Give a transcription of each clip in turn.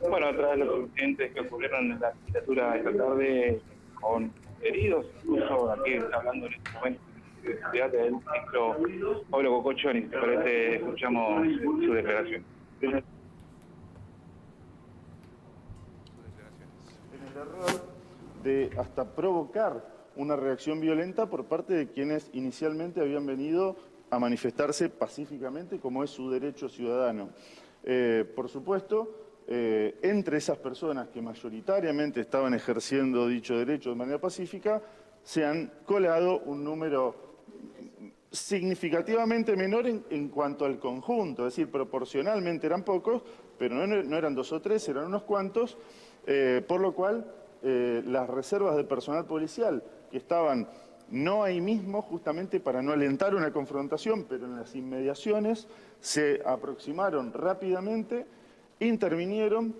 Bueno, tras los incidentes que ocurrieron en la legislatura esta tarde con heridos, incluso aquí está hablando en este momento de seguridad del ministro Pablo Cococho, y si te parece escuchamos su declaración. En el error de hasta provocar una reacción violenta por parte de quienes inicialmente habían venido a manifestarse pacíficamente, como es su derecho ciudadano. Por supuesto, entre esas personas que mayoritariamente estaban ejerciendo dicho derecho de manera pacífica, se han colado un número significativamente menor en cuanto al conjunto, es decir, proporcionalmente eran pocos, pero no eran 2 o 3, eran unos cuantos, por lo cual las reservas de personal policial que estaban no ahí mismo, justamente para no alentar una confrontación, pero en las inmediaciones, se aproximaron rápidamente, intervinieron,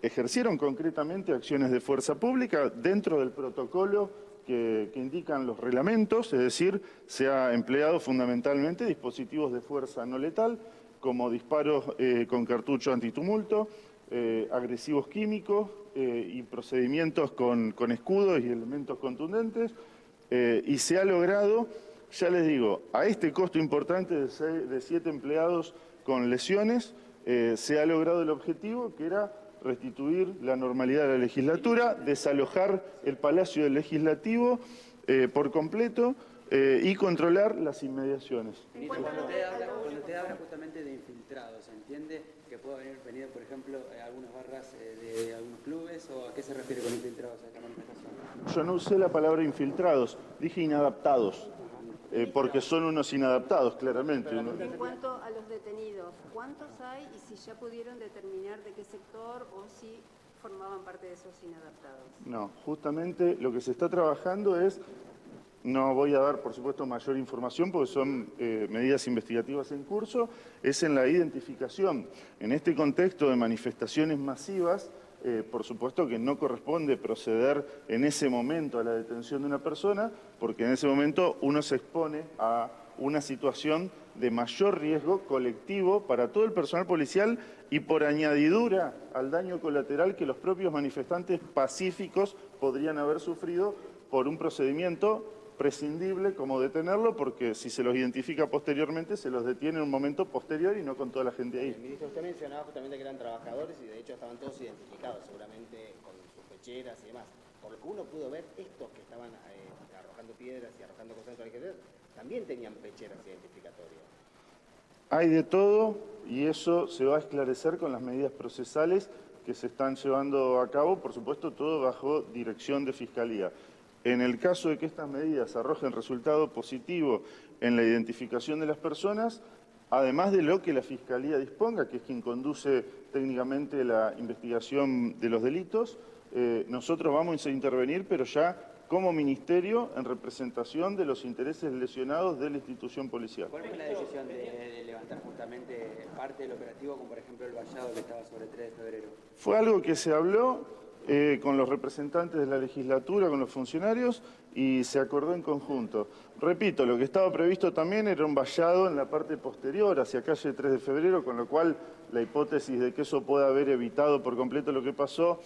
ejercieron concretamente acciones de fuerza pública dentro del protocolo que indican los reglamentos, es decir, se ha empleado fundamentalmente dispositivos de fuerza no letal, como disparos con cartucho antitumulto, agresivos químicos y procedimientos con escudos y elementos contundentes, y se ha logrado, ya les digo, a este costo importante de 7 empleados con lesiones, se ha logrado el objetivo que era restituir la normalidad de la legislatura, desalojar el Palacio del Legislativo por completo y controlar las inmediaciones. Ministro, cuando usted habla justamente de infiltrados, ¿se entiende que puede haber venido, por ejemplo, algunas barras de algunos clubes, o a qué se refiere con infiltrados a esta manifestación? Yo no usé la palabra infiltrados, dije inadaptados, porque son unos inadaptados, claramente. En cuanto a los detenidos, ¿cuántos hay y si ya pudieron determinar de qué sector o si formaban parte de esos inadaptados? No, justamente lo que se está trabajando es, no voy a dar, por supuesto, mayor información porque son medidas investigativas en curso, es en la identificación. En este contexto de manifestaciones masivas, por supuesto que no corresponde proceder en ese momento a la detención de una persona, porque en ese momento uno se expone a una situación de mayor riesgo colectivo para todo el personal policial y por añadidura al daño colateral que los propios manifestantes pacíficos podrían haber sufrido por un procedimiento prescindible como detenerlo, porque si se los identifica posteriormente, se los detiene en un momento posterior y no con toda la gente ahí. Ministro, usted mencionaba justamente que eran trabajadores y de hecho estaban todos identificados, seguramente con sus pecheras y demás. Por lo que uno pudo ver, estos que estaban arrojando piedras y arrojando cosas dentro del ejército, también tenían pecheras identificatorias. Hay de todo y eso se va a esclarecer con las medidas procesales que se están llevando a cabo, por supuesto todo bajo dirección de Fiscalía. En el caso de que estas medidas arrojen resultado positivo en la identificación de las personas, además de lo que la Fiscalía disponga, que es quien conduce técnicamente la investigación de los delitos, nosotros vamos a intervenir, pero ya como Ministerio en representación de los intereses lesionados de la institución policial. ¿Cuál fue la decisión de levantar justamente parte del operativo, como por ejemplo el vallado que estaba sobre 3 de febrero? Fue algo que se habló con los representantes de la legislatura, con los funcionarios, y se acordó en conjunto. Repito, lo que estaba previsto también era un vallado en la parte posterior, hacia calle 3 de febrero, con lo cual la hipótesis de que eso pueda haber evitado por completo lo que pasó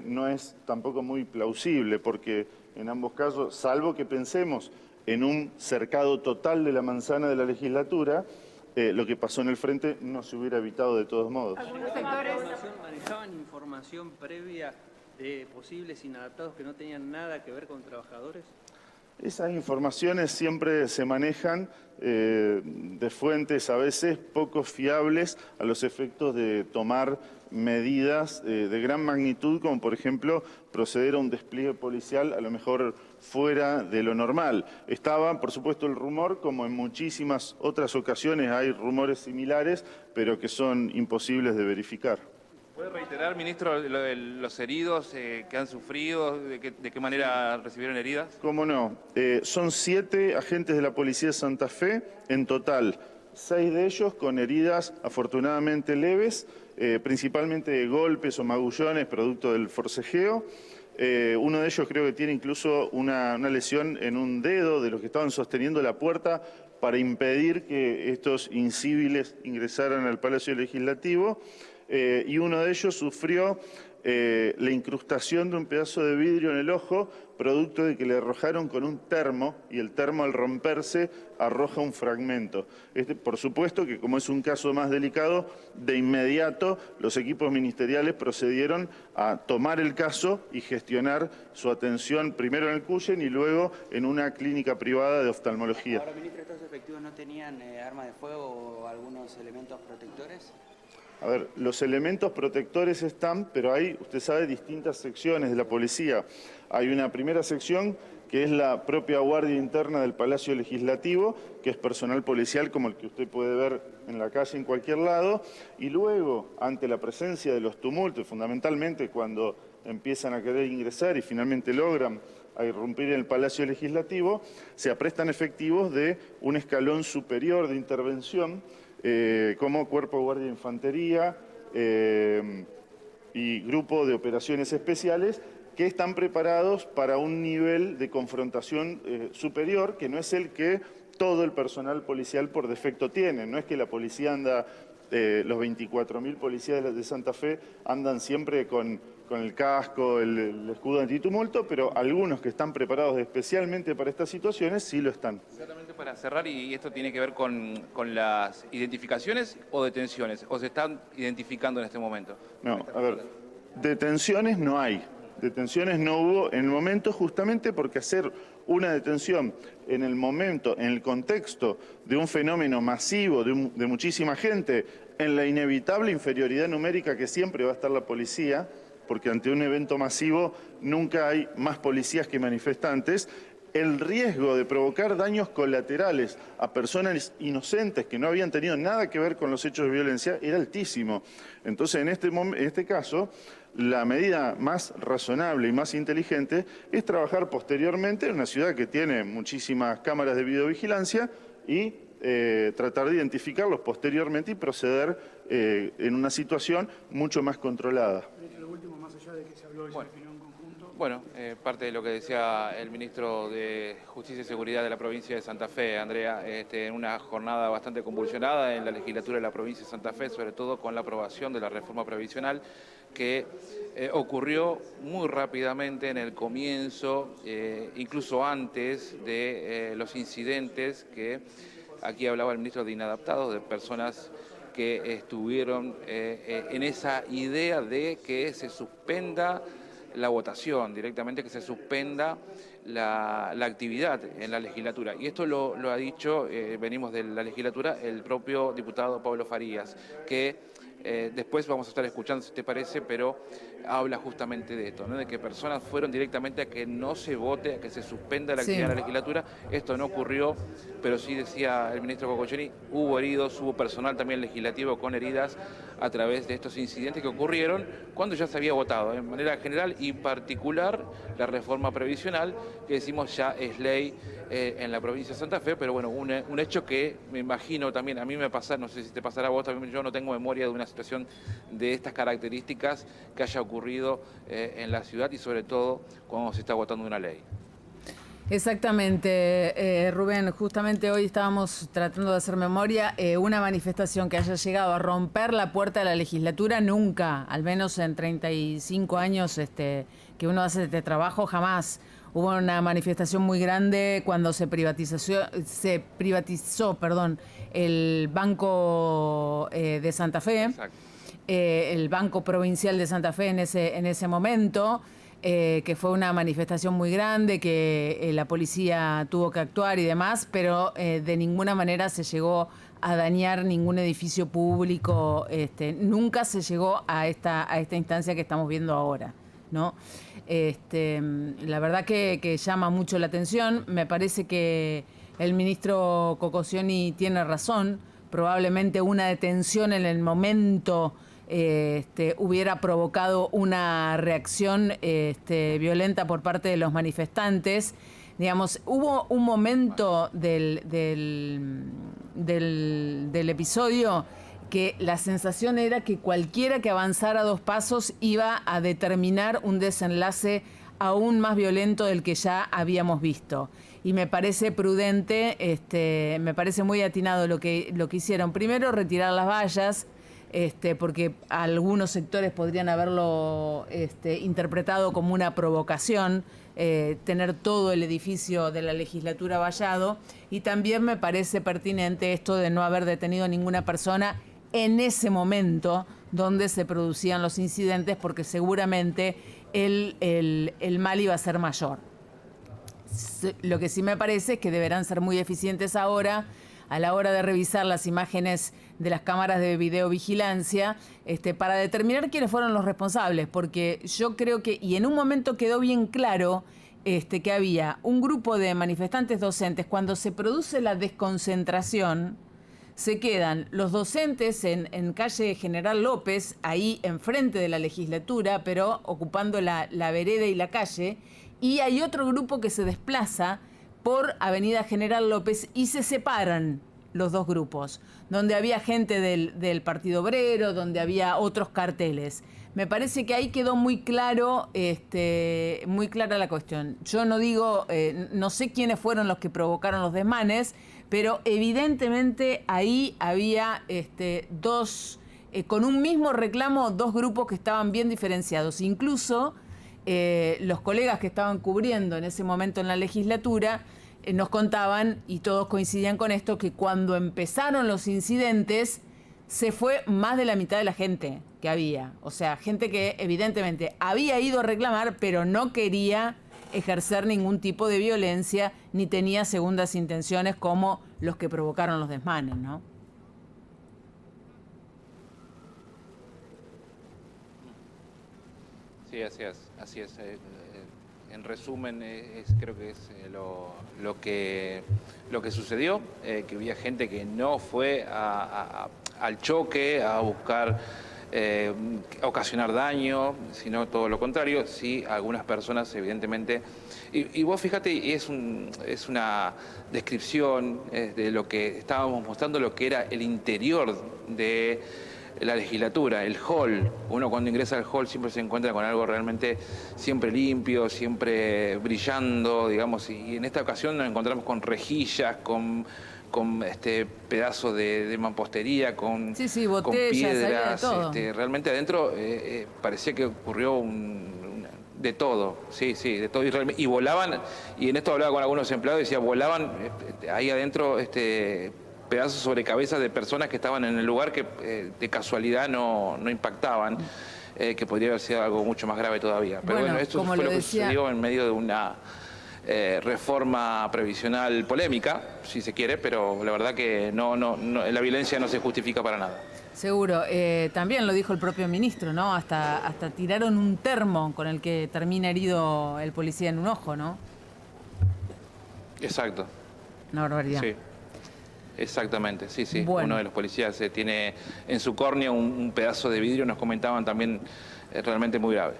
no es tampoco muy plausible, porque en ambos casos, salvo que pensemos en un cercado total de la manzana de la legislatura, lo que pasó en el frente no se hubiera evitado de todos modos. Algunos sectores ¿Manejaban información previa de posibles inadaptados que no tenían nada que ver con trabajadores? Esas informaciones siempre se manejan de fuentes a veces poco fiables a los efectos de tomar medidas de gran magnitud, como por ejemplo proceder a un despliegue policial a lo mejor fuera de lo normal. Estaba, por supuesto, el rumor, como en muchísimas otras ocasiones hay rumores similares, pero que son imposibles de verificar. ¿Puede reiterar, ministro, los heridos que han sufrido, de qué manera recibieron heridas? Cómo no. Son 7 agentes de la Policía de Santa Fe en total. 6 de ellos con heridas afortunadamente leves, principalmente de golpes o magullones producto del forcejeo. Uno de ellos creo que tiene incluso una lesión en un dedo de los que estaban sosteniendo la puerta para impedir que estos incíviles ingresaran al Palacio Legislativo. y uno de ellos sufrió la incrustación de un pedazo de vidrio en el ojo, producto de que le arrojaron con un termo, y el termo al romperse arroja un fragmento. Por supuesto que como es un caso más delicado, de inmediato los equipos ministeriales procedieron a tomar el caso y gestionar su atención primero en el Cuyen y luego en una clínica privada de oftalmología. Ahora, ministro, ¿estos efectivos no tenían armas de fuego o algunos elementos protectores? A ver, los elementos protectores están, pero hay, usted sabe, distintas secciones de la policía. Hay una primera sección que es la propia guardia interna del Palacio Legislativo, que es personal policial como el que usted puede ver en la calle en cualquier lado, y luego, ante la presencia de los tumultos, fundamentalmente cuando empiezan a querer ingresar y finalmente logran a irrumpir en el Palacio Legislativo, se aprestan efectivos de un escalón superior de intervención, como Cuerpo de Guardia de Infantería y Grupo de Operaciones Especiales, que están preparados para un nivel de confrontación superior, que no es el que todo el personal policial por defecto tiene. No es que la policía anda, los 24.000 policías de Santa Fe andan siempre con el casco, el escudo antitumulto, pero algunos que están preparados especialmente para estas situaciones sí lo están. Exactamente, para cerrar, y esto tiene que ver con las identificaciones o detenciones, o se están identificando en este momento. No, a ver, detenciones no hay. Detenciones no hubo en el momento, justamente porque hacer una detención en el momento, en el contexto de un fenómeno masivo, de muchísima gente, en la inevitable inferioridad numérica que siempre va a estar la policía, porque ante un evento masivo nunca hay más policías que manifestantes, el riesgo de provocar daños colaterales a personas inocentes que no habían tenido nada que ver con los hechos de violencia era altísimo. Entonces, en este caso, la medida más razonable y más inteligente es trabajar posteriormente en una ciudad que tiene muchísimas cámaras de videovigilancia y tratar de identificarlos posteriormente y proceder en una situación mucho más controlada. Lo último, más allá de que se habló de Bueno. en conjunto. Bueno, parte de lo que decía el ministro de Justicia y Seguridad de la provincia de Santa Fe, Andrea, en una jornada bastante convulsionada en la legislatura de la provincia de Santa Fe, sobre todo con la aprobación de la reforma previsional, que ocurrió muy rápidamente en el comienzo, incluso antes de los incidentes que aquí hablaba el ministro de inadaptados, de personas que estuvieron en esa idea de que se suspenda la votación, directamente que se suspenda la actividad en la legislatura. Y esto lo ha dicho, venimos de la legislatura, el propio diputado Pablo Farías, que después vamos a estar escuchando, si te parece, pero habla justamente de esto, ¿no? De que personas fueron directamente a que no se vote, a que se suspenda la actividad de la legislatura. Esto no ocurrió, pero sí decía el ministro Cococheni, hubo heridos, hubo personal también legislativo con heridas a través de estos incidentes que ocurrieron cuando ya se había votado, de manera general y particular, la reforma previsional, que decimos ya es ley en la provincia de Santa Fe, pero bueno, un hecho que me imagino también, a mí me pasa, no sé si te pasará a vos también, yo no tengo memoria de una situación de estas características que haya ocurrido en la ciudad y sobre todo cuando se está votando una ley. Exactamente, Rubén, justamente hoy estábamos tratando de hacer memoria, una manifestación que haya llegado a romper la puerta de la legislatura nunca, al menos en 35 años que uno hace este trabajo, jamás. Hubo una manifestación muy grande cuando se privatizó, el Banco de Santa Fe, el Banco Provincial de Santa Fe en ese momento, que fue una manifestación muy grande, que la policía tuvo que actuar y demás, pero de ninguna manera se llegó a dañar ningún edificio público, nunca se llegó a esta instancia que estamos viendo ahora, ¿no? La verdad que llama mucho la atención. Me parece que el ministro Cocozioni tiene razón. Probablemente una detención en el momento hubiera provocado una reacción violenta por parte de los manifestantes. Digamos, hubo un momento del episodio que la sensación era que cualquiera que avanzara 2 pasos iba a determinar un desenlace aún más violento del que ya habíamos visto. Y me parece prudente, me parece muy atinado lo que hicieron. Primero, retirar las vallas, porque algunos sectores podrían haberlo interpretado como una provocación, tener todo el edificio de la legislatura vallado, y también me parece pertinente esto de no haber detenido a ninguna persona en ese momento donde se producían los incidentes, porque seguramente el mal iba a ser mayor. Lo que sí me parece es que deberán ser muy eficientes ahora a la hora de revisar las imágenes de las cámaras de videovigilancia, para determinar quiénes fueron los responsables, porque yo creo que, y en un momento quedó bien claro que había un grupo de manifestantes docentes. Cuando se produce la desconcentración, se quedan los docentes en calle General López, ahí enfrente de la legislatura, pero ocupando la vereda y la calle, y hay otro grupo que se desplaza por Avenida General López y se separan los dos grupos, donde había gente del Partido Obrero, donde había otros carteles. Me parece que ahí quedó muy claro, muy clara la cuestión. Yo no digo, no sé quiénes fueron los que provocaron los desmanes, pero evidentemente ahí había con un mismo reclamo, dos grupos que estaban bien diferenciados. Incluso los colegas que estaban cubriendo en ese momento en la legislatura nos contaban, y todos coincidían con esto, que cuando empezaron los incidentes se fue más de la mitad de la gente que había. O sea, gente que evidentemente había ido a reclamar, pero no quería ejercer ningún tipo de violencia, ni tenía segundas intenciones como los que provocaron los desmanes, ¿no? Sí, así es. En resumen, creo que es lo que sucedió, que había gente que no fue al choque a buscar ocasionar daño, sino todo lo contrario. Sí, algunas personas evidentemente, y vos fíjate, es una descripción de lo que estábamos mostrando, lo que era el interior de la legislatura, el hall. Uno cuando ingresa al hall siempre se encuentra con algo realmente siempre limpio, siempre brillando, digamos, y en esta ocasión nos encontramos con rejillas, con pedazos de mampostería, con botellas, con piedras. De todo. Realmente adentro parecía que ocurrió de todo, sí, de todo. Y volaban, y en esto hablaba con algunos empleados, decía, volaban ahí adentro pedazos sobre cabezas de personas que estaban en el lugar que de casualidad no impactaban, que podría haber sido algo mucho más grave todavía. Pero bueno, esto fue lo que sucedió en medio de una reforma previsional polémica, si se quiere, pero la verdad que la violencia no se justifica para nada. Seguro. También lo dijo el propio ministro, ¿no? Hasta tiraron un termo con el que termina herido el policía en un ojo, ¿no? Exacto. Una barbaridad. Sí. Exactamente, sí. Bueno. Uno de los policías tiene en su córnea un pedazo de vidrio, nos comentaban también, realmente muy grave.